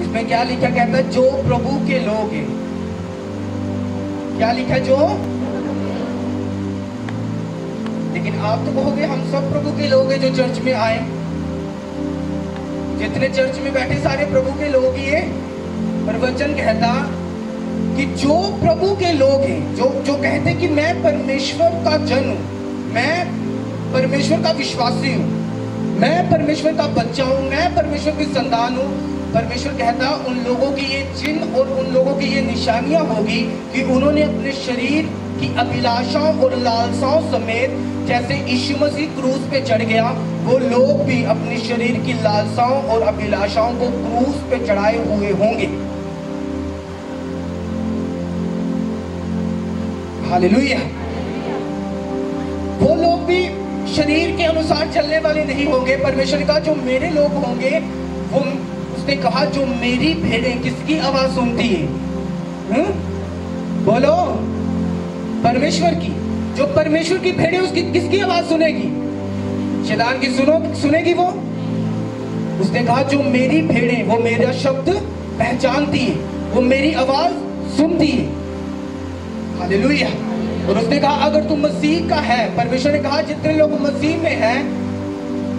इसमें क्या लिखा, कहता है जो प्रभु के लोग हैं। क्या लिखा, जो। लेकिन आप तो कहोगे हम सब प्रभु के लोग हैं जो चर्च में आए। जितने चर्च में बैठे सारे प्रभु के लोग ही हैं। पर वचन कहता कि जो प्रभु के लोग हैं, जो कहते कि मैं परमेश्वर का जन हूं, मैं परमेश्वर का विश्वासी हूं, मैं परमेश्वर का बच्चा हूं, मैं परमेश्वर की संतान हूं। परमेश्वर कहता उन लोगों की ये चिन्ह और उन लोगों की ये निशानियां होगी कि उन्होंने अपने शरीर की अभिलाषाओं और लालसाओं समेत, जैसे यीशु मसीह क्रूस पे चढ़ गया, वो लोग भी अपने शरीर की लालसाओं और अभिलाषाओं को क्रूस पे चढ़ाए हुए होंगे। हालेलुया। वो लोग भी शरीर के अनुसार चलने वाले नहीं होंगे। परमेश्वर का जो मेरे लोग होंगे, वो उसने कहा जो मेरी भेड़ें किसकी आवाज सुनती है? बोलो, परमेश्वर की। जो परमेश्वर की भेड़ें उसकी किसकी आवाज सुनेगी? शैतान की सुनेगी वो। उसने कहा जो मेरी भेड़ें, वो मेरा शब्द पहचानती है, वो मेरी आवाज सुनती है। हालेलुया। और उसने कहा अगर तुम मसीह का है, परमेश्वर ने कहा जितने लोग मसीह में हैं,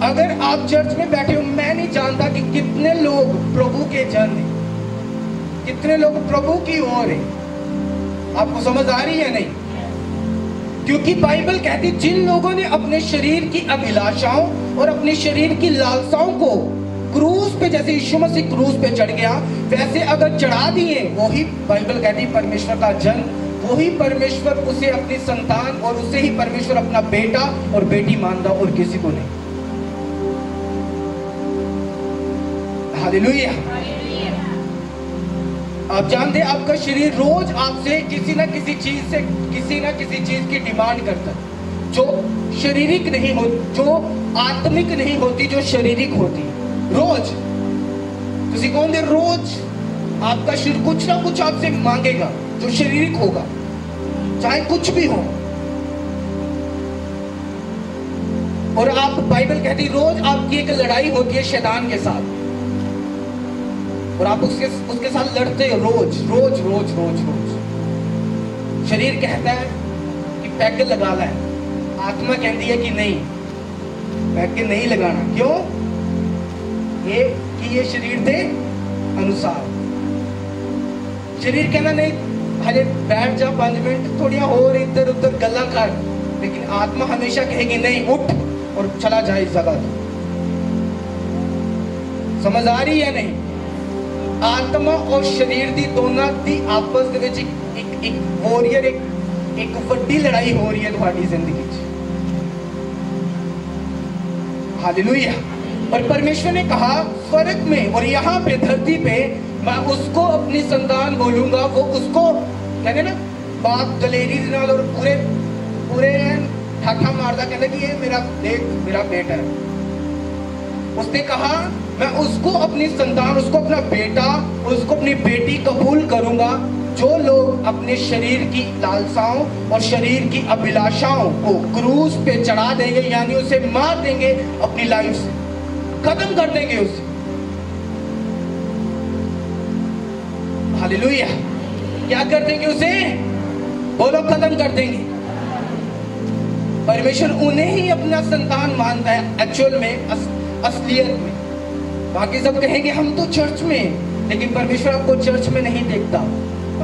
अगर आप चर्च में बैठे हो, मैं नहीं जानता कि कितने लोग प्रभु के जन हैं, कितने लोग प्रभु की ओर हैं। आपको समझ आ रही है? नहीं। क्योंकि बाइबल कहती जिन लोगों ने अपने शरीर की अभिलाषाओं और अपने शरीर की लालसाओं को क्रूस पे, जैसे यीशु मसीह क्रूस पे चढ़ गया, वैसे अगर चढ़ा दिए, वही बाइबल कहती परमेश्वर का जन, वही परमेश्वर उसे अपनी संतान और उसे ही परमेश्वर अपना बेटा और बेटी मानता, और किसी को नहीं। हालेलुया। आप जानते हैं आपका शरीर रोज आपसे किसी ना किसी चीज की डिमांड करता है, जो शारीरिक नहीं हो, जो आत्मिक नहीं होती, जो शारीरिक होती है। रोज किसी कौन दे, रोज आपका शरीर कुछ ना कुछ आपसे मांगेगा जो शारीरिक होगा, चाहे कुछ भी हो। और आप, बाइबल कहती रोज आपकी एक लड़ाई होती है शैतान के साथ, और आप उसके साथ लड़ते हो रोज रोज रोज रोज रोज। शरीर कहता है कि पैग लगाना है, आत्मा कहती है कि नहीं, पैग नहीं लगाना। क्यों? ये शरीर दे अनुसार। शरीर कहना नहीं, हले बैठ जा 5 मिनट, थोड़ी और इधर उधर गल्ला कर, लेकिन आत्मा हमेशा कहेगी नहीं, उठ और चला जाए इस जगह। समझ आ रही है? नहीं। आत्मा और शरीर दी दोनों दी आपस दे विच एक वॉरियर, एक वड्डी लड़ाई हो रही है तुम्हारी जिंदगी च। हालेलुया। और परमेश्वर ने कहा स्वर्ग में और यहाँ पे धरती पे मैं उसको अपनी संतान बोलूंगा। वो उसको कहते ना बाप दलेरी नाल और पूरे पूरे ठाठा मारदा कहता कि ये मेरा देख, मेरा बेटा है। उसने कहा मैं उसको अपनी संतान, उसको अपना बेटा, उसको अपनी बेटी कबूल करूंगा जो लोग अपने शरीर की लालसाओं और शरीर की अभिलाषाओं को क्रूस पे चढ़ा देंगे, यानी उसे मार देंगे, अपनी लाइफ से खत्म कर देंगे उसे। हालेलुया। क्या कर देंगे उसे? बोलो, खत्म कर देंगे। परमेश्वर उन्हें ही अपना संतान मानता है एक्चुअल में, असलियत में। बाकी सब कहेंगे हम तो चर्च में, लेकिन परमेश्वर आपको चर्च में नहीं देखता।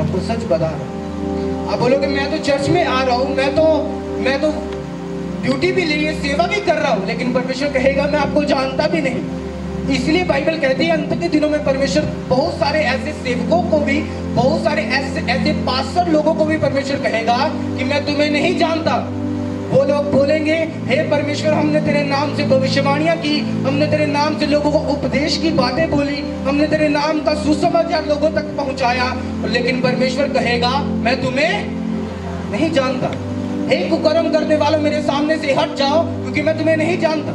आपको सच बता रहा हूं। आप बोलोगे मैं तो चर्च में आ रहा हूं, मैं तो ड्यूटी भी ली है, सेवा भी कर रहा हूं, लेकिन परमेश्वर कहेगा मैं आपको जानता भी नहीं। इसलिए बाइबल कहती है अंत के दिनों में परमेश्वर बहुत सारे ऐसे सेवकों को भी, बहुत सारे ऐसे पास्टर लोगों को भी परमेश्वर कहेगा कि मैं तुम्हें नहीं जानता। वो लोग बोलेंगे हे परमेश्वर, हमने तेरे नाम से भविष्यवाणियां की, हमने तेरे नाम से लोगों को उपदेश की बातें बोली, हमने तेरे नाम का सुसमाचार लोगों तक पहुंचाया, लेकिन परमेश्वर कहेगा मैं तुम्हें नहीं जानता। हे कुकर्म करने वालों, मेरे सामने से हट जाओ, क्योंकि मैं तुम्हें नहीं जानता।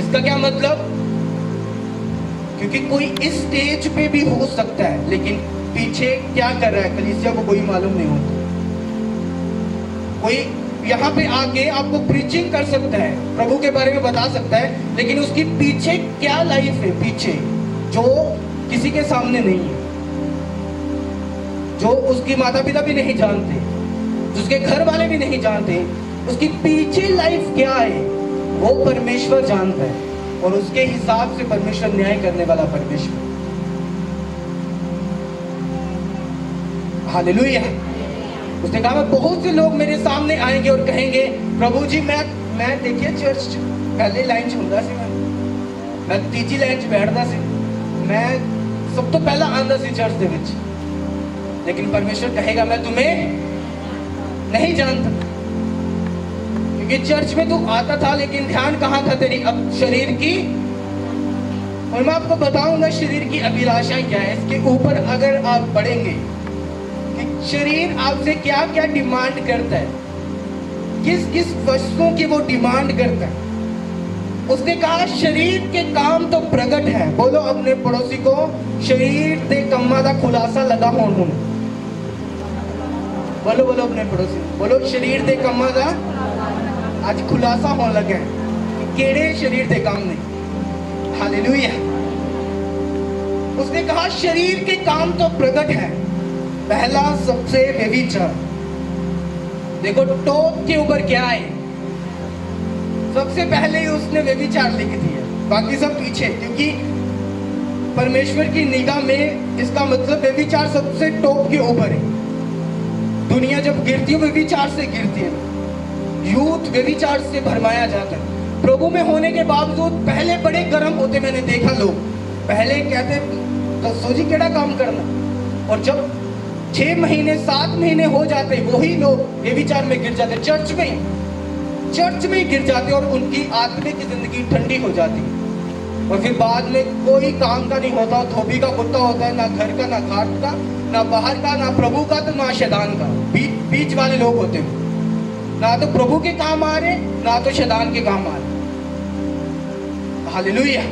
इसका क्या मतलब? क्योंकि कोई इस स्टेज पे भी हो सकता है, लेकिन पीछे क्या कर रहा है कलीसिया को कोई मालूम नहीं होता। कोई यहाँ पे आके आपको प्रीचिंग कर सकता है, प्रभु के बारे में बता सकता है, लेकिन उसकी पीछे क्या लाइफ है, पीछे जो किसी के सामने नहीं है, जो उसकी माता पिता भी नहीं जानते, उसके घर वाले भी नहीं जानते, उसकी पीछे लाइफ क्या है वो परमेश्वर जानता है, और उसके हिसाब से परमेश्वर न्याय करने वाला परमेश्वर। हालेलुया। उसने कहा बहुत से लोग मेरे सामने आएंगे और कहेंगे प्रभु जी मैं देखिए चर्च पहले लाइन च हुंदा सी, मैं तीजी लाइन च बैठदा सी, मैं सब तो पहला आंदा सी चर्च दे विच, लेकिन परमेश्वर कहेगा मैं तुम्हें नहीं जानता, क्योंकि चर्च में तू आता था लेकिन ध्यान कहाँ था तेरी अब शरीर की। और मैं आपको बताऊंगा शरीर की अभिलाषा क्या है, इसके ऊपर अगर आप पढ़ेंगे कि शरीर आपसे क्या क्या डिमांड करता है, किस किस वस्तुओं की वो डिमांड करता है। उसने कहा शरीर के काम तो प्रकट है, बोलो अपने पड़ोसी को शरीर के कामां दा खुलासा लगा होण हुण, बोलो बोलो अपने पड़ोसी बोलो शरीर के कामां दा आज खुलासा होने लगा है, केड़े शरीर के काम ने। हालेलुया। उसने कहा शरीर के काम तो प्रकट है, पहला सबसे व्यभिचार। देखो टॉप के ऊपर क्या है, सबसे पहले ही उसने व्यभिचार लिख दिया, बाकी सब पीछे, क्योंकि परमेश्वर की निगाह में इसका मतलब व्यभिचार सबसे टॉप के ऊपर है। दुनिया जब गिरती है व्यभिचार से गिरती है, यूथ व्यभिचार से भरमाया जाता है। प्रभु में होने के बावजूद पहले बड़े गर्म होते, मैंने देखा लोग पहले कहते दसो जी केड़ा काम करना, और जब 6 महीने 7 महीने हो जाते वही लोग व्यभिचार में गिर जाते, चर्च में ही गिर जाते, और उनकी आत्मिक जिंदगी ठंडी हो जाती, और फिर बाद में कोई काम का नहीं होता, धोबी का कुत्ता होता है, ना घर का ना घाट का ना बाहर का ना प्रभु का तो ना शैतान का, बीच वाले लोग होते हैं, ना तो प्रभु के काम आ रहे ना तो शैतान के काम आ रहे। हालेलुया।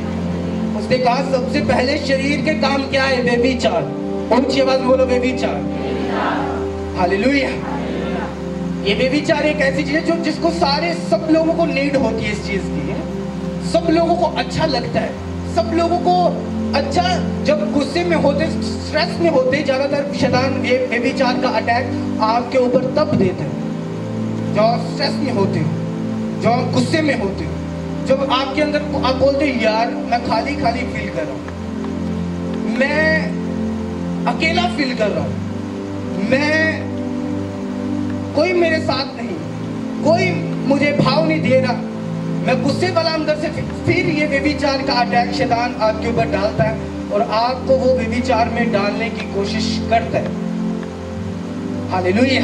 उसने कहा सबसे पहले शरीर के काम क्या है, व्यभिचार। ऊंची आवाज बोलो व्यभिचार। हालेलुया। ये व्यभिचार एक ऐसी चीज है जो जिसको सब लोगों को नीड होती है, इस चीज की सब लोगों को अच्छा लगता है, सब लोगों को अच्छा, जब गुस्से में होते स्ट्रेस में होते ज्यादातर शैतान व्यभिचार का अटैक आपके ऊपर तब देते हैं जब आप स्ट्रेस में होते हो, जब आप गुस्से में होते हो, जब आपके अंदर आप बोलते हो यार मैं खाली खाली फील कर रहा हूँ, मैं अकेला फील कर रहा हूँ, मैं कोई मेरे साथ नहीं, कोई मुझे भाव नहीं दे रहा, मैं गुस्से वाला अंदर से, फिर ये व्यभिचार का अटैक शैतान आपके ऊपर डालता है और आपको वो व्यभिचार में डालने की कोशिश करता है। हालेलुया।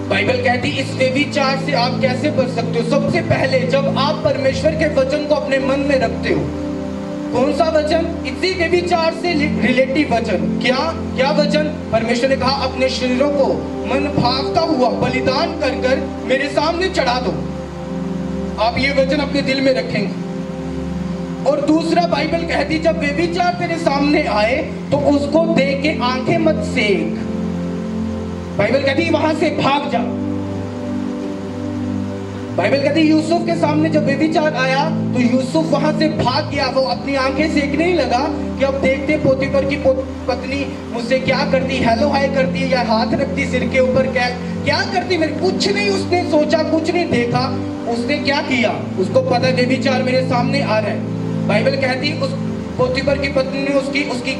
बाइबल कहती इस व्यभिचार से आप कैसे बच सकते हो। सबसे पहले जब आप परमेश्वर के वचन को अपने मन में रखते हो, कौन सा वचन, इसी व्यभिचार से रिलेटिव वचन, क्या वचन, परमेश्वर ने कहा अपने शरीरों को मन भागता हुआ बलिदान कर कर मेरे सामने चढ़ा दो। आप ये वचन अपने दिल में रखेंगे। और दूसरा बाइबल कहती जब व्यभिचार तेरे सामने आए तो उसको देख के आंखें मत सेक, बाइबल कहती वहां से भाग जा। बाइबल कहती यूसुफ के सामने जब व्यभिचार आया तो यूसुफ वहां से भाग गया, वो अपनी आंखें सेकने ही लगा कि अब देखते पोतीफर की पत्नी मुझसे क्या करती, हेलो हाय करती या हाथ रखती सिर के ऊपर, क्या करती, मेरे कुछ नहीं उसने सोचा, कुछ नहीं देखा, उसने क्या किया, उसको पता है व्यभिचार मेरे सामने आ रहा है। बाइबल कहती उस पोतीफर की पत्नी ने उसकी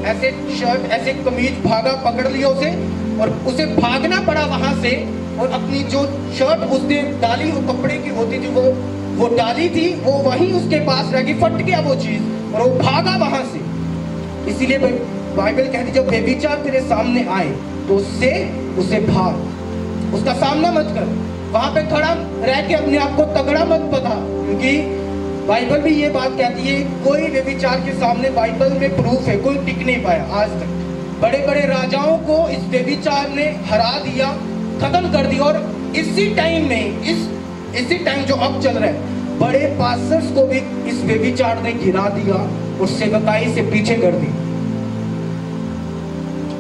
ऐसे शर्ट ऐसे कमीज भागा पकड़ लिया उसे, और उसे भागना पड़ा वहां से, और अपनी जो शर्ट उसने डाली वो कपड़े की होती थी वो डाली थी, वो वहीं उसके पास रह गई, फट गया वो चीज और वो भागा वहां से। इसीलिए बाइबल कहती जब व्यभिचार तेरे सामने आए तो उससे भाग, उसका सामना मत कर, वहां पे खड़ा रह के अपने आप को तगड़ा मत बता, क्योंकि बाइबल भी ये बात कहती है कोई व्यभिचार के सामने, बाइबल में प्रूफ है, कोई टिक नहीं पाया आज तक। बड़े बड़े राजाओं को इस व्यभिचार ने हरा दिया, खत्म कर दिया, और इसी टाइम में इसी टाइम जो अब चल रहा है बड़े पास्टर्स को भी इस व्यभिचार ने गिरा दिया और सेवकाई से पीछे कर दी,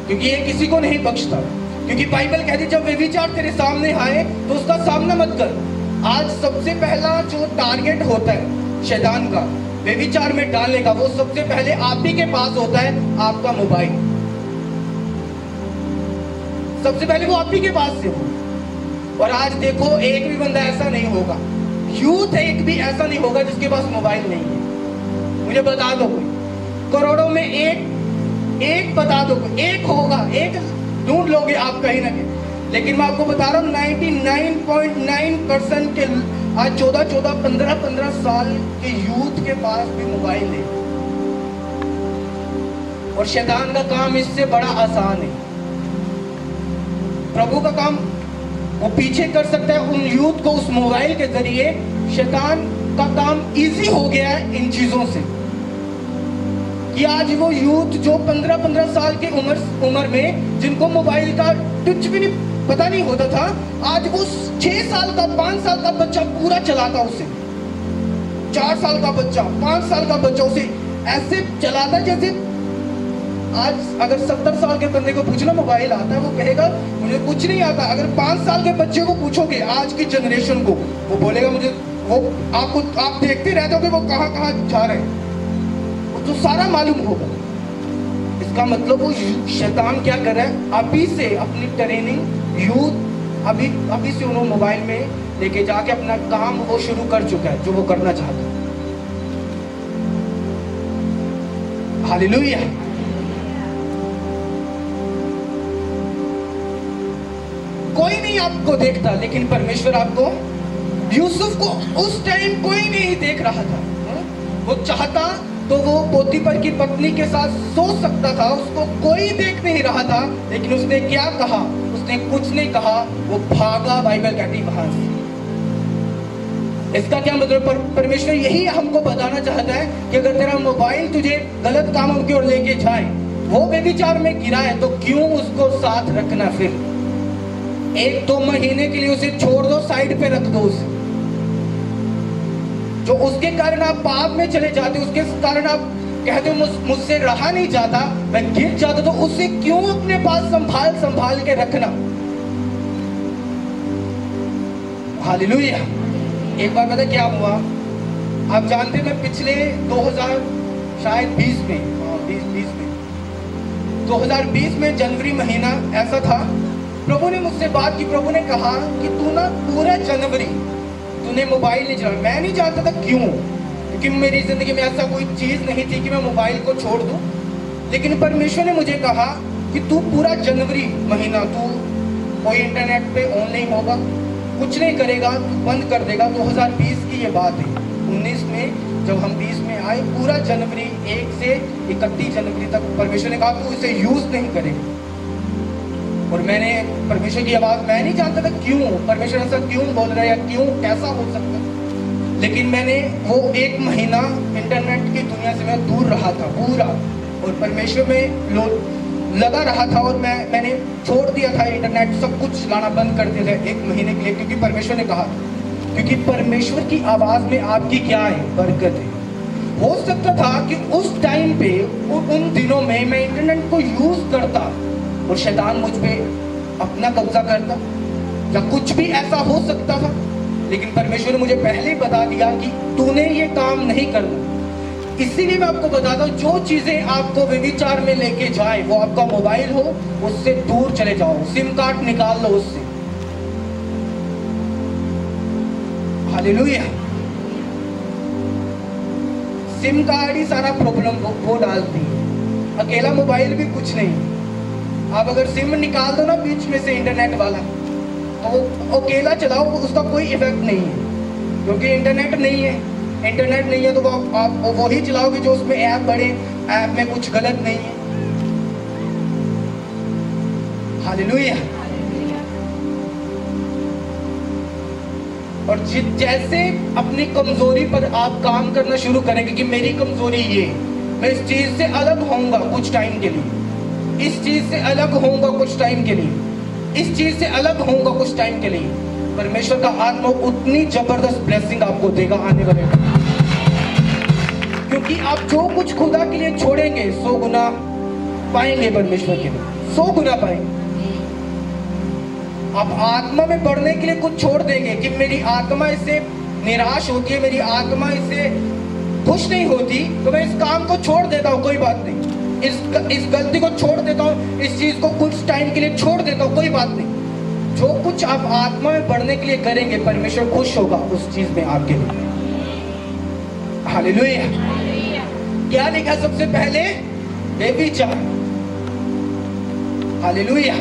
क्योंकि ये किसी को नहीं बख्शता। क्योंकि बाइबल कहती जब व्यभिचार तेरे सामने आए तो उसका सामना मत कर। आज सबसे पहला जो टारगेट होता है शैतान का, व्यभिचार में डालने का, वो सबसे पहले आप ही के पास होता है, आपका मोबाइल। सबसे पहले वो आप ही के पास से हो। और आज देखो, एक भी बंदा ऐसा नहीं होगा, यूथ एक भी ऐसा नहीं होगा जिसके पास मोबाइल नहीं है। मुझे बता दो कोई, करोड़ों में एक बता दो, एक होगा, एक ढूंढ लोगे आप कहीं ना कहीं। लेकिन मैं आपको बता रहा हूँ 99.9% के आज 14, 15 साल के यूथ के पास भी मोबाइल है। और शैतान का काम इससे बड़ा आसान है। प्रभु का काम वो पीछे कर सकता है उन यूथ को, उस मोबाइल के जरिए। शैतान का काम इजी हो गया है इन चीजों से, कि आज वो यूथ जो 15 साल की उम्र में जिनको मोबाइल का कुछ भी नहीं पता नहीं होता था, आज वो 6 साल का 5 साल का बच्चा पूरा चलाता, उसे 4 साल का बच्चा 5 साल का बच्चा उसे ऐसे चलाता जैसे आज अगर 70 साल के बंदे को पूछना मोबाइल आता है, वो कहेगा मुझे कुछ नहीं आता। अगर 5 साल के बच्चे को पूछोगे आज की जनरेशन को, वो बोलेगा मुझे, वो आप देखते रहते हो कि वो कहाँ जा रहे हैं, वो तो सारा मालूम होगा। इसका मतलब वो शैतान क्या कर रहा है, अभी से अपनी ट्रेनिंग यूथ अभी से उन्होंने मोबाइल में लेके जाके अपना काम वो शुरू कर चुका है जो वो करना चाहता है। हालेलुया। कोई नहीं आपको देखता, लेकिन परमेश्वर आपको, यूसुफ को उस टाइम कोई नहीं देख रहा था। वो चाहता तो वो पोतीफर की पत्नी के साथ सो सकता था, उसको कोई देख नहीं रहा था। लेकिन उसने क्या कहा? उसने कुछ नहीं कहा, वो भागा। बाइबल कहती वहां से। इसका क्या मतलब? परमेश्वर यही हमको बताना चाहता है कि अगर तेरा मोबाइल तुझे गलत कामों की ओर लेके जाए, वो व्यभिचार में गिरा है, तो क्यों उसको साथ रखना? फिर 1-2 महीने के लिए उसे छोड़ दो, साइड पे रख दो उसे। जो उसके कारण आप पाप में चले जाते, उसके कारण आप कहते हो मुझसे रहा नहीं जाता, मैं गिर जाता, तो उसे क्यों अपने पास संभाल के रखना? हालेलुया। एक बार पता क्या हुआ, आप जानते, मैं पिछले 2020 में जनवरी महीना ऐसा था, प्रभु ने मुझसे बात की। प्रभु ने कहा कि तू ना पूरा जनवरी तूने मोबाइल नहीं चलाया। मैं नहीं जानता था क्यों, क्योंकि मेरी जिंदगी में ऐसा कोई चीज नहीं थी कि मैं मोबाइल को छोड़ दूं। लेकिन परमेश्वर ने मुझे कहा कि तू पूरा जनवरी महीना तू कोई इंटरनेट पे ऑन नहीं होगा, कुछ नहीं करेगा, बंद कर देगा। 2020 की ये बात है। 19 में जब हम 20 में आए, पूरा जनवरी 1 से 31 जनवरी तक परमेश्वर ने कहा तू इसे यूज नहीं करेगा। और मैंने परमेश्वर की आवाज, मैं नहीं जानता था क्यों परमेश्वर ऐसा क्यों बोल रहा है या क्यों कैसा हो सकता है। लेकिन मैंने वो 1 महीना इंटरनेट की दुनिया से मैं दूर रहा था पूरा, और परमेश्वर में लगा रहा था। और मैंने छोड़ दिया था इंटरनेट, सब कुछ चलाना बंद कर दिया था 1 महीने के लिए, क्योंकि परमेश्वर ने कहा। क्योंकि परमेश्वर की आवाज में आपकी क्या है? बरकत है। हो सकता था कि उस टाइम पे, उन दिनों में मैं इंटरनेट को यूज करता और शैतान मुझ पे अपना कब्जा करता, या कुछ भी ऐसा हो सकता था। लेकिन परमेश्वर ने मुझे पहले ही बता दिया कि तूने ये काम नहीं करना। इसीलिए मैं आपको बताता हूँ, जो चीजें आपको व्यभिचार में लेके जाए, वो आपका मोबाइल हो, उससे दूर चले जाओ। सिम कार्ड निकाल लो उससे। हालेलुया। सिम कार्ड ही सारा प्रॉब्लम वो डालती है। अकेला मोबाइल भी कुछ नहीं। आप अगर सिम निकाल दो ना बीच में से इंटरनेट वाला, तो वो अकेला चलाओ, उसका कोई इफेक्ट नहीं है, क्योंकि इंटरनेट नहीं है। इंटरनेट नहीं है तो आप वही चलाओगे जो उसमें ऐप बड़े, ऐप में कुछ गलत नहीं है। हालेलुया। और जैसे अपनी कमजोरी पर आप काम करना शुरू करेंगे कि मेरी कमजोरी ये, मैं इस चीज से अलग होऊंगा कुछ टाइम के लिए, इस चीज से अलग होऊंगा कुछ टाइम के लिए, इस चीज से अलग होऊंगा कुछ टाइम के लिए, परमेश्वर का आत्मा उतनी जबरदस्त ब्लेसिंग आपको देगा आने वाले। क्योंकि आप जो कुछ खुदा के लिए छोड़ेंगे 100 गुना पाएंगे परमेश्वर के लिए, 100 गुना पाएंगे। आप आत्मा में बढ़ने के लिए कुछ छोड़ देंगे कि मेरी आत्मा इससे निराश होती है, मेरी आत्मा इससे खुश नहीं होती तो मैं इस काम को छोड़ देता हूँ, कोई बात नहीं, इस गलती को छोड़ देता हूँ, इस चीज को कुछ टाइम के लिए छोड़ देता हूँ, कोई बात नहीं। जो कुछ आप आत्मा में बढ़ने के लिए करेंगे परमेश्वर खुश होगा उस चीज में आपके लिए। हालेलुया। क्या लिखा सबसे पहले? व्यभिचार। हालेलुया।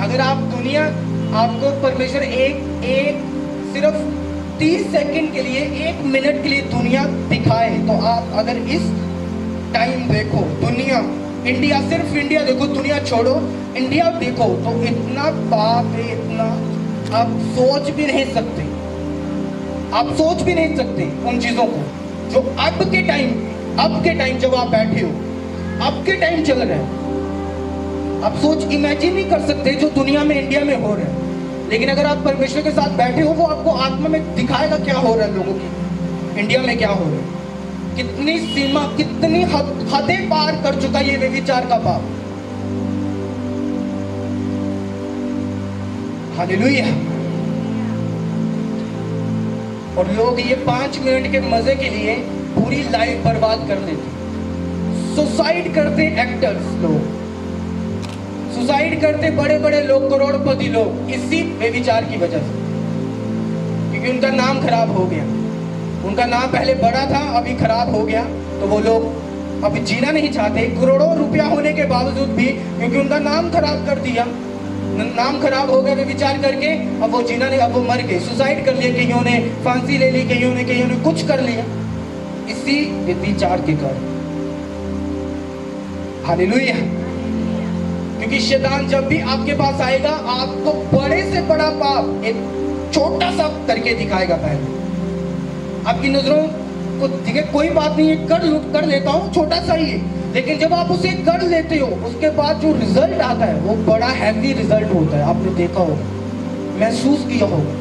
अगर आप दुनिया, आपको परमेश्वर एक सिर्फ 30 सेकंड के लिए, 1 मिनट के लिए दुनिया दिखाए, तो आप अगर इस टाइम देखो दुनिया, इंडिया, सिर्फ इंडिया देखो, दुनिया छोड़ो, इंडिया देखो, तो इतना पाप है, इतना आप सोच भी नहीं सकते, आप सोच भी नहीं सकते उन चीजों को जो अब के टाइम जब आप बैठे हो, अब के टाइम चल रहा है, आप सोच इमेजिन नहीं कर सकते जो दुनिया में, इंडिया में हो रहा है। लेकिन अगर आप परमेश्वर के साथ बैठे हो, वो आपको आत्मा में दिखाएगा क्या हो रहा है लोगों की, इंडिया में क्या हो रहा है, कितनी सीमा, कितनी हदें पार कर चुका ये व्यभिचार का पाप। हालेलुया। और लोग ये 5 मिनट के मजे के लिए पूरी लाइफ बर्बाद कर देते, सुसाइड करते एक्टर्स लोग, सुसाइड करते बड़े बड़े लोग, करोड़पति लोग, इसी व्यभिचार की वजह से, क्योंकि उनका नाम खराब हो गया। उनका नाम पहले बड़ा था, अभी खराब हो गया, तो वो लोग अभी जीना नहीं चाहते, करोड़ों रुपया होने के बावजूद भी, क्योंकि उनका नाम खराब कर दिया, नाम खराब हो गया व्यभिचार करके, अब वो जीना नहीं, अब वो मर गए, सुसाइड कर लिया, कईयों ने फांसी ले ली, कईयों ने कुछ कर लिया इसी व्यभिचार के कारण। हालेलुया। क्योंकि शैतान जब भी आपके पास आएगा, आपको बड़े से बड़ा पाप एक छोटा सा करके दिखाएगा। पहले आपकी नजरों को दिखे, कोई बात नहीं है, कर लेता हूँ, छोटा सा ही है, लेकिन जब आप उसे कर लेते हो, उसके बाद जो रिजल्ट आता है वो बड़ा हैवी रिजल्ट होता है। आपने देखा होगा, महसूस किया होगा,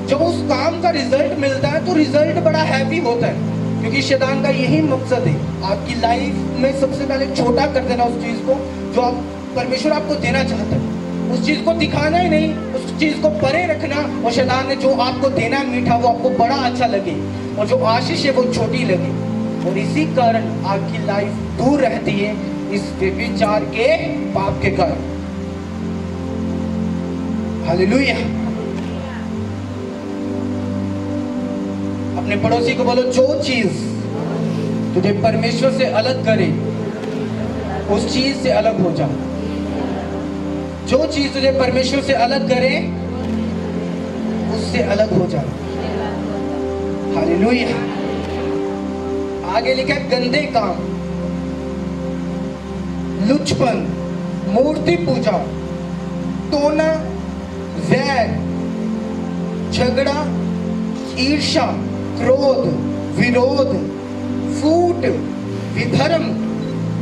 जब उस काम का रिजल्ट मिलता है तो रिजल्ट बड़ा हैवी होता है, क्योंकि शैतान का यही मकसद है, आपकी लाइफ में सबसे पहले छोटा कर देना उस चीज को जो आप, परमेश्वर आपको देना चाहता है, उस चीज को दिखाना ही नहीं, उस चीज को परे रखना, और शैतान ने जो आपको देना मीठा वो आपको बड़ा अच्छा लगे, और जो आशीष है वो छोटी लगे, और इसी कारण आपकी लाइफ दूर रहती है इस व्यभिचार के पाप के कारण। हालेलुया। अपने पड़ोसी को बोलो, जो चीज तुझे परमेश्वर से अलग करे उस चीज से अलग हो जा। जो चीज तुझे परमेश्वर से अलग करे उससे अलग हो जा। हालेलुया। आगे लिखा है गंदे काम, लुचपन, मूर्ति पूजा, टोना, वैर, झगड़ा, ईर्ष्या, क्रोध, विरोध, फूट, विधर्म,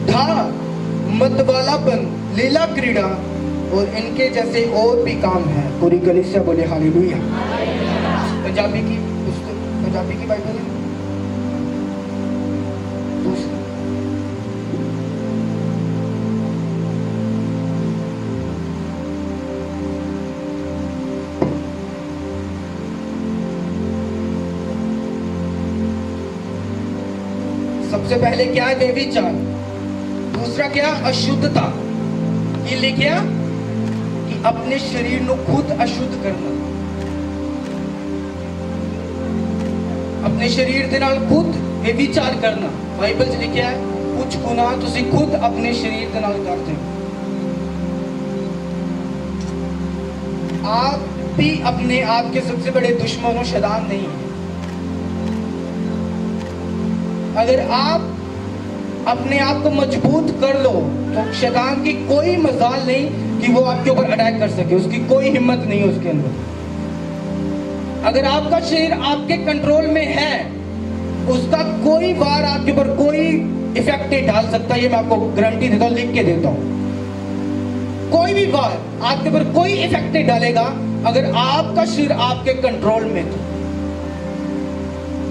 धा, मतवालापन, लीला क्रीड़ा और इनके जैसे और भी काम है। पूरी कलीसिया बोले हालेलुया। पंजाबी की बाइबल है दूसरी। सबसे पहले क्या है? व्यभिचार। दूसरा क्या? अशुद्धता। ये लिखा कि अपने शरीर को खुद अशुद्ध करना, अपने शरीर के नाल खुद व्यभिचार करना। बाइबल च लिखा है कुछ गुनाह तुसी खुद अपने शरीर के नाल करते हो। आप भी अपने आप के सबसे बड़े दुश्मन हो, शैतान नहीं है। अगर आप अपने आप को मजबूत कर लो तो शैतान की कोई मजाल नहीं कि वो आपके ऊपर अटैक कर सके, उसकी कोई हिम्मत नहीं है उसके अंदर। अगर आपका शरीर आपके कंट्रोल में है, उसका कोई वार आपके ऊपर कोई इफेक्ट नहीं डाल सकता। ये मैं आपको गारंटी देता हूँ, लिख के देता हूँ। कोई भी वार आपके ऊपर कोई इफेक्ट नहीं डालेगा अगर आपका शरीर आपके कंट्रोल में तो।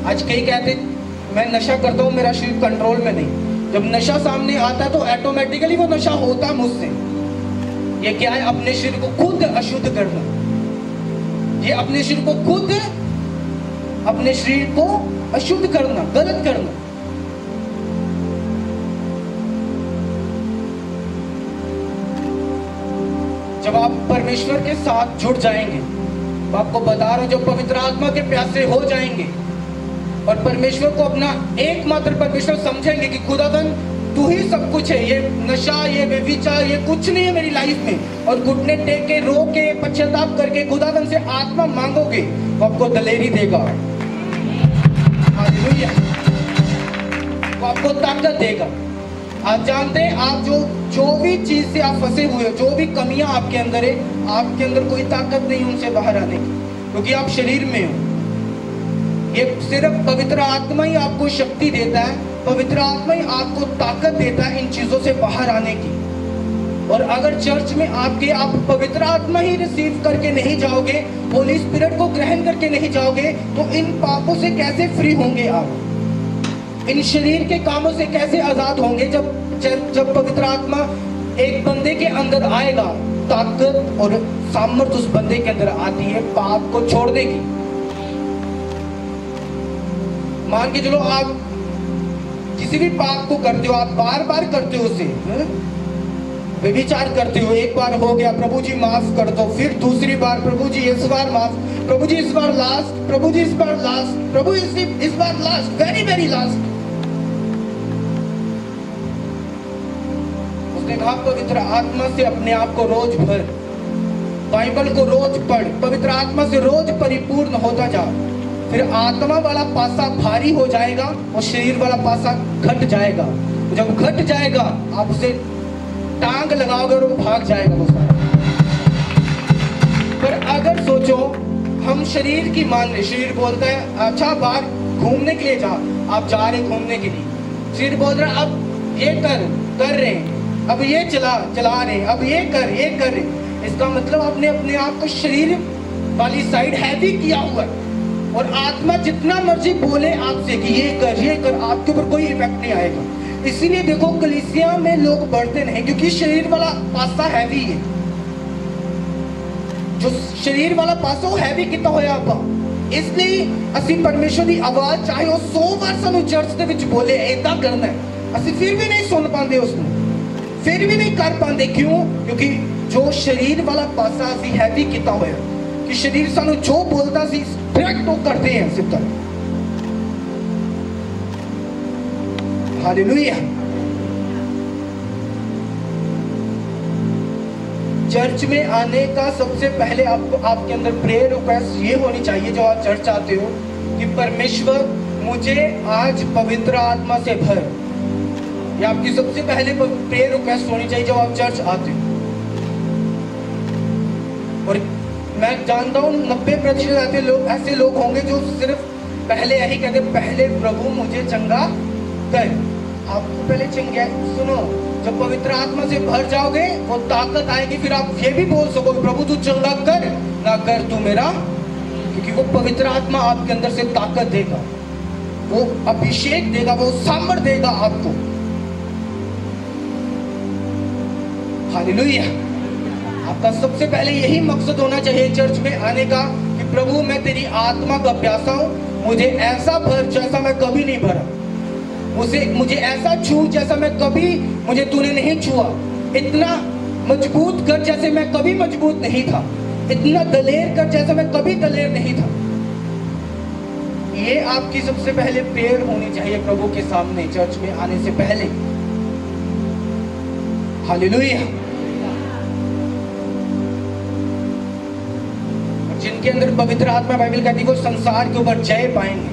आज कई कहते मैं नशा करता हूँ, मेरा शरीर कंट्रोल में नहीं। जब नशा सामने आता है तो ऑटोमेटिकली वो नशा होता है मुझसे। ये क्या है? अपने शरीर को खुद अशुद्ध करना। ये अपने शरीर को खुद अपने शरीर को अशुद्ध करना, गलत करना। जब आप परमेश्वर के साथ जुड़ जाएंगे, तो आपको बता रहा हूं, जब पवित्र आत्मा के प्यासे हो जाएंगे और परमेश्वर को अपना एकमात्र परमेश्वर समझेंगे कि खुदावन तू ही सब कुछ है, ये नशा, ये व्यभिचार, ये कुछ नहीं है मेरी लाइफ में, और घुटने टेक के, रो के, पश्चाताप करके खुदावन से आत्मा मांगोगे, वो आपको दलेरी देगा, हालेलुया, वो आपको ताकत देगा। आप जानते हैं, आप जो भी चीज से आप फंसे हुए हो, जो भी कमियां आपके अंदर है, आपके अंदर कोई ताकत नहीं उनसे बाहर आने की, क्योंकि आप शरीर में हो। ये सिर्फ पवित्र आत्मा ही आपको शक्ति देता है, पवित्र आत्मा ही आपको ताकत देता है इन चीजों से बाहर आने की। और अगर चर्च में आप पवित्र आत्मा ही रिसीव करके नहीं जाओगे, होली स्पिरिट को ग्रहण करके नहीं जाओगे, तो इन पापों से कैसे फ्री होंगे आप? इन शरीर के कामों से कैसे आजाद होंगे? जब पवित्र आत्मा एक बंदे के अंदर आएगा, ताकत और सामर्थ्य उस बंदे के अंदर आती है पाप को छोड़ने की। मान के चलो, आप किसी भी पाप को करते हो, आप बार बार करते हो उसे, व्यभिचार करते हो, एक बार हो गया, प्रभु जी माफ कर दो, फिर दूसरी बार, प्रभु जी इस बार माफ, प्रभु जी इस बार लास्ट, प्रभु जी इस बार लास्ट, प्रभु इस बार लास्ट, वेरी वेरी लास्ट। उसने कहा पवित्र आत्मा से अपने आप को रोज भर, बाइबल को रोज पढ़, पवित्र आत्मा से रोज परिपूर्ण होता जा, फिर आत्मा वाला पासा भारी हो जाएगा और शरीर वाला पासा घट जाएगा। जब घट जाएगा, आप उसे टांग लगाओगे और वो भाग जाएगा वो सारा। पर अगर सोचो, हम शरीर की मान रहे, शरीर बोलता है अच्छा बाहर घूमने के लिए जा, आप जा रहे घूमने के लिए, शरीर बोल रहा है अब ये कर रहे हैं, अब ये चला रहे हैं, अब ये कर रहे हैं। इसका मतलब आपने अपने आप को शरीर वाली साइड हैवी किया हुआ है, और आत्मा जितना मर्जी बोले आपसे कि ये कर, आपके ऊपर कोई इफेक्ट नहीं आएगा। इसीलिए देखो कलीसिया में लोग बढ़ते नहीं, क्योंकि शरीर वाला पासा हैवी है। जो शरीर वाला पासा वो हैवी कितना होया आपका, इसलिए असी परमेश्वर की आवाज चाहे वो 100 बार सानू चर्च के विच बोले ऐसा करना है, असी फिर भी नहीं सुन पाते, उसको फिर भी नहीं कर पाते। क्यों? क्योंकि जो शरीर वाला पासा असी हैवी कितना होया कि शरीर सानू जो बोलता सी डायरेक्ट तो करते हैं सीधा। हालेलुया। चर्च में आने का सबसे पहले आपके अंदर प्रेयर रिक्वेस्ट ये होनी चाहिए, जो आप चर्च आते हो, कि परमेश्वर मुझे आज पवित्र आत्मा से भर। ये आपकी सबसे पहले प्रेयर रिक्वेस्ट होनी चाहिए जब आप चर्च आते हो। और मैं जानता हूँ 90% ऐसे लोग होंगे जो सिर्फ पहले यही कहते, पहले प्रभु मुझे चंगा कर। आपको पहले चंगा सुनो, जब पवित्र आत्मा से भर जाओगे वो ताकत आएगी, फिर आप ये भी बोल सकोगे प्रभु तू चंगा कर, ना कर तू मेरा, क्योंकि वो पवित्र आत्मा आपके अंदर से ताकत देगा, वो अभिषेक देगा, वो सामर्थ्य देगा आपको। हालेलुया। आपका सबसे पहले यही मकसद होना चाहिए चर्च में आने का कि प्रभु मैं तेरी आत्मा का प्यासा हूं, मुझे ऐसा भर जैसा मैं कभी नहीं भरा, मुझे ऐसा छू जैसा मैं कभी मुझे तूने नहीं छुआ, इतना मजबूत कर जैसे मैं कभी मजबूत नहीं था, इतना दलेर कर जैसा मैं कभी दलेर नहीं था। ये आपकी सबसे पहले प्रेयर होनी चाहिए प्रभु के सामने चर्च में आने से पहले। हालेलुया। जिनके अंदर पवित्र आत्मा, बाइबल कहती है वो संसार के ऊपर जय पाएंगे,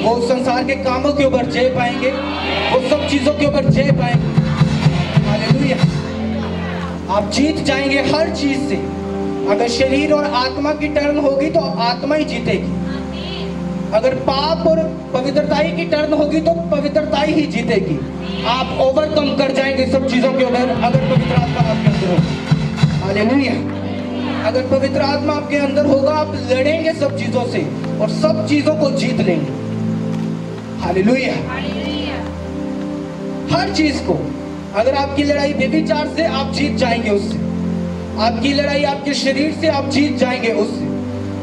वो संसार के कामों के ऊपर जय पाएंगे, वो सब चीजों के ऊपर जय पाएंगे। हालेलुया। आप जीत जाएंगे हर चीज से। अगर शरीर और आत्मा की टर्न होगी तो आत्मा ही जीतेगी, अगर पाप और पवित्रताई की टर्न होगी तो पवित्रताई ही जीतेगी। आप ओवरकम कर जाएंगे सब चीजों के ऊपर अगर पवित्र आत्मा आपके अंदर होगी। हालेलुया। अगर पवित्र आत्मा आपके अंदर होगा, आप लड़ेंगे सब चीजों से और सब चीजों को जीत लेंगे। हालेलुया। हर चीज को, अगर आपकी लड़ाई व्यभिचार से, आप जीत जाएंगे उससे। आपकी लड़ाई आपके शरीर से, आप जीत जाएंगे उससे।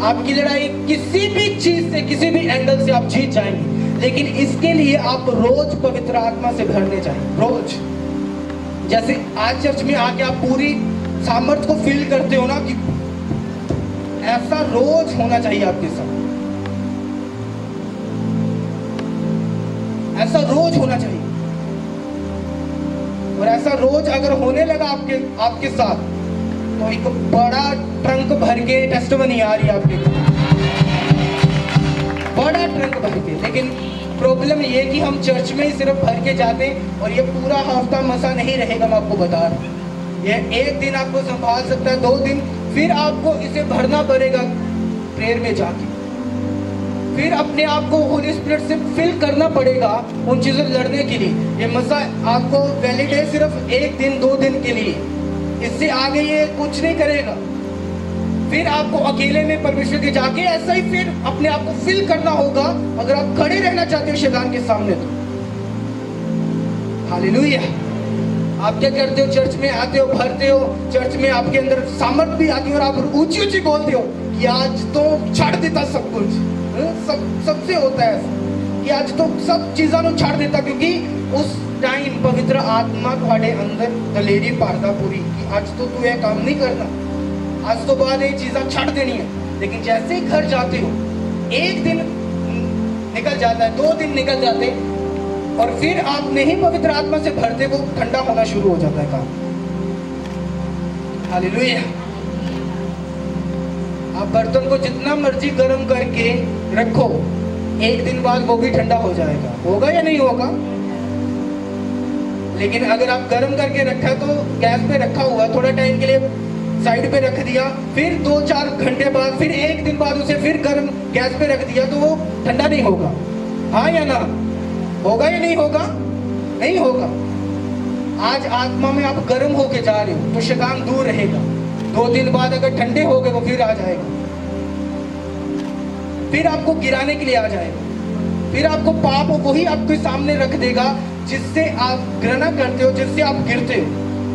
आपकी लड़ाई किसी भी चीज से, किसी भी एंगल से आप जीत जाएंगे, लेकिन इसके लिए आप रोज पवित्र आत्मा से भरने चाहिए। रोज, जैसे आज चर्च में आके आप पूरी सामर्थ्य को फील करते हो ना, कि ऐसा रोज होना चाहिए आपके साथ, ऐसा रोज होना चाहिए। और ऐसा रोज अगर होने लगा आपके साथ, तो एक बड़ा ट्रंक भर के टेस्टिमनी आ रही है आपके लिए, बड़ा ट्रंक भर के। लेकिन प्रॉब्लम ये कि हम चर्च में ही सिर्फ भर के जाते, और ये पूरा हफ्ता मसा नहीं रहेगा। मैं आपको बता रहा हूँ, ये एक दिन आपको संभाल सकता है, 2 दिन, फिर आपको इसे भरना पड़ेगा प्रेयर में जाके, फिर अपने आप को होली स्पिरिट से फिल करना पड़ेगा उन चीजों से लड़ने के लिए। ये मसा आपको वैलिड है सिर्फ 1 दिन 2 दिन के लिए, इससे आगे ये कुछ नहीं करेगा। फिर आपको अकेले में परमेश्वर के जाके ऐसा ही फिर अपने आप को फिल करना होगा, अगर आप खड़े रहना चाहते हो शैतान के सामने तो। हालेलुया। आप क्या करते हो? चर्च में आते हो, भरते हो, चर्च में आपके अंदर सामर्थ भी आती है, और आप ऊंची ऊंची बोलते हो कि आज तो छाड़ देता सब कुछ। सबसे होता है ऐसा कि आज तो सब चीज़ों को छाड़ देता, क्योंकि उस टाइम पवित्र आत्मा तुम्हारे अंदर दलेरी पारदा पूरी कि आज तो तू यह काम नहीं करना, आज तो बाद ये चीज़ें छाड़ देनी है। लेकिन जैसे ही घर जाते हो, 1 दिन निकल जाता है, 2 दिन निकल जाते, और फिर आप नहीं पवित्र आत्मा से भरते, वो ठंडा होना शुरू हो जाता है काम। हालेलुया। आप बर्तन को जितना मर्जी गर्म करके रखो, 1 दिन बाद वो भी ठंडा हो जाएगा। होगा या नहीं होगा? लेकिन अगर आप गर्म करके रखा तो गैस पे रखा हुआ, थोड़ा टाइम के लिए साइड पे रख दिया, फिर 2-4 घंटे बाद, फिर 1 दिन बाद उसे फिर गर्म गैस पे रख दिया, तो वो ठंडा नहीं होगा। हाँ या ना? होगा या नहीं होगा? नहीं होगा। आज आत्मा में आप गर्म होके जा रहे हो तो शैतान दूर रहेगा। 2 दिन बाद अगर ठंडे हो गए वो फिर आ जाएगा, फिर आपको गिराने के लिए आ जाएगा, फिर आपको पाप वही आपके सामने रख देगा जिससे आप घृणा करते हो, जिससे आप गिरते हो,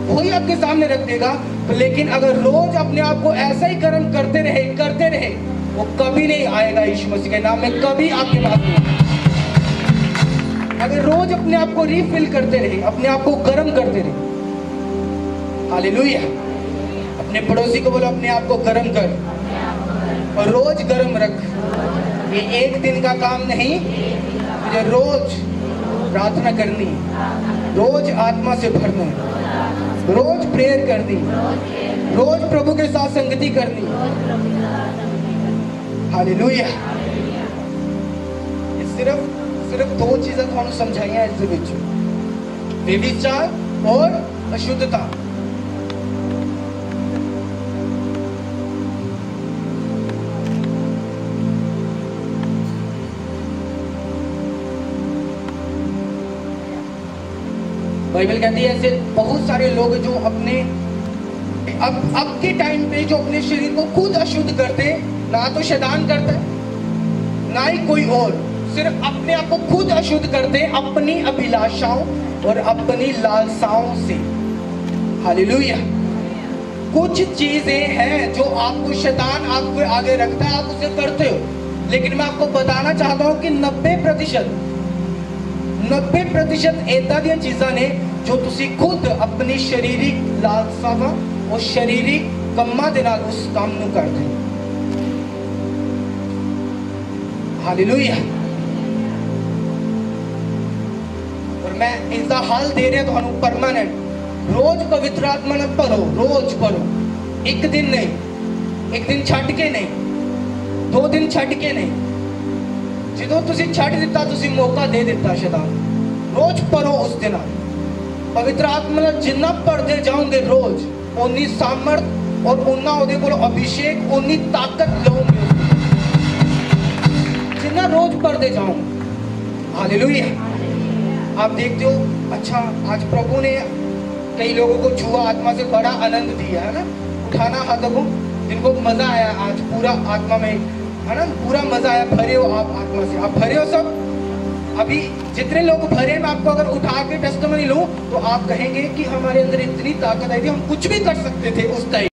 वही आपके सामने रख देगा। लेकिन अगर रोज अपने आप को ऐसा ही गर्म करते रहे, वो कभी नहीं आएगा। यीशु मसीह के नाम में कभी आपके पास नहीं। अगर रोज अपने आप को रिफिल करते रहे, अपने आप को गर्म करते रहे। हालेलुया। अपने पड़ोसी को बोलो अपने आप को गर्म कर, और रोज गर्म रख। ये 1 दिन का काम नहीं, मुझे रोज प्रार्थना करनी है, रोज आत्मा से भरना है, रोज प्रेयर करनी, रोज प्रभु के साथ संगति करनी। हालेलुया। सिर्फ 2 चीज़ें थानू समझाइयां इस विच, व्यभिचार और अशुद्धता। बाइबल कहती है ऐसे बहुत सारे लोग जो अपने अब के टाइम पे जो अपने शरीर को खुद अशुद्ध करते, ना तो शैतान करता है ना ही कोई और, सिर्फ अपने आप को खुद अशुद्ध करते अपनी अभिलाषाओं और अपनी लालसाओं से। हालेलुया। कुछ चीजें हैं जो आपको शैतान आपको आगे रखता है, आप उसे करते हो, लेकिन मैं आपको बताना चाहता हूं कि 90% ऐसा दी चीज़ां ने जो तुसी खुद अपनी शरीरिक लालसावां और शरीरिक ਕੰਮਾਂ ਦੇ ਨਾਲ उस काम ਨੂੰ ਕਰਦੇ हो। हालेलुया। और मैं इसका हाल दे रहा थानू परमानेंट, रोज पवित्र आत्मा ने भरो, रोज भरो। 1 दिन नहीं, 1 दिन छੱਡ के नहीं, 2 दिन छੱਡ के नहीं। ਜਦੋਂ ਤੁਸੀਂ ਛੱਡ ਦਿੱਤਾ ਤੁਸੀਂ ਮੌਕਾ ਦੇ ਦਿੱਤਾ शैतान। रोज पढ़ो उस दिन पवित्र आत्मा ने जिन्ना पढ़ते जाओगे रोज, उन्नी सामर्थ और उन्ना उहदे कोल अभिषेक, उन्नी ताकत लोगे जिन्ना रोज पढ़ते जाओगे। हालेलुया। आप देखते हो, अच्छा आज प्रभु ने कई लोगों को छुआ, आत्मा से बड़ा आनंद दिया है ना। उठाना हाथों को जिनको मजा आया आज पूरा आत्मा में, है ना, पूरा मजा आया। भरे हो आप आत्मा से, आप भरे हो सब। अभी जितने लोग भरे, मैं आपको अगर उठा के टेस्टिमनी लूं तो आप कहेंगे कि हमारे अंदर इतनी ताकत आई थी, हम कुछ भी कर सकते थे उस टाइम।